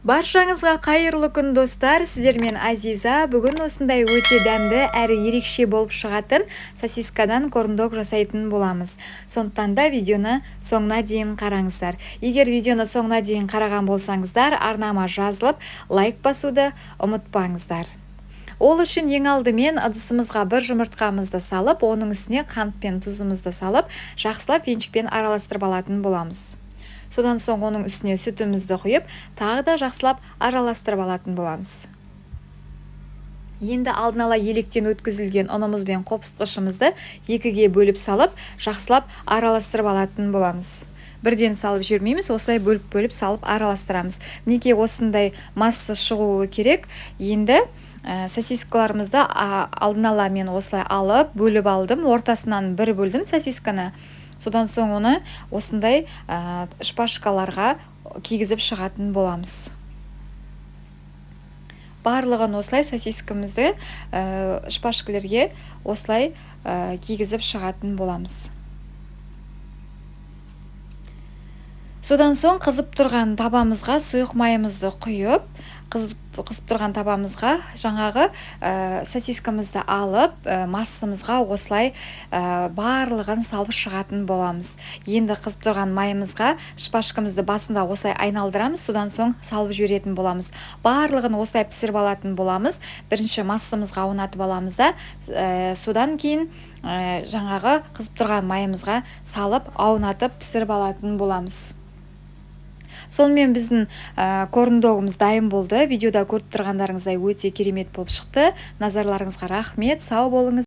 Баршаңызға қайырлы күн достар, сіздермен Азиза. Бүгін осындай өте дәмді әрі ерекше болып шығатын сосискадан корндок жасайтын боламыз. Сондықтан да видеоны соңына дейін қараңыздар. Егер видеоны соңына дейін қараған болсаңыздар, арнама жазылып, лайк басуды ұмытпаңыздар. Ол үшін ең алдымен ыдысымызға бір жұмыртқамызды салып, оның үстіне қант пен тұзымызды салып, жақсылап венчикпен араластырып алатын боламыз. Содан соң оның үстіне сүтімізді құйып, тағы да жақсылап араластырып алатын боламыз. Енді алдын ала електен өткізілген ұнымыз бен қопсытқышымызды екіге бөліп салып, жақсылап араластырып алатын боламыз. Бірден салып жүрмейміз, осылай бөліп салып араластырамыз. Мінекей осындай масса шығуы керек. Енді сосискаларымызды алдын ала мен осылай алып, бөліп алдым. Ортасынан бір бөлдім сосисканы. Содан соң оны осындай шпажкаларға кигізіп шығатын боламыз. Барлығын осылай сосискамызды шпажкалерге осылай кигізіп шығатын боламыз. Содан соң қызып тұрған табамызға сұйық майымызды құйып, қызып тұрған табамызға жаңағы сосискамызды алып, массамызға осылай барлығын салып шығатын боламыз. Енді қызып тұрған майымызға шпажкамызды басында осылай айналдырамыз, содан соң салып жіберетін боламыз. Барлығын осылай пісіріп алатын боламыз. Бірінші массамызға аунатып аламыз да, содан кейін жаңағы қызып тұрған майымызға салып, аунатып пісіріп алатын боламыз. Сонымен біздің корндогымыз дайын болды. Видеода көріп тұрғандарыңыздай өте керемет болып шықты. Назарларыңызға рахмет, сау болыңыз.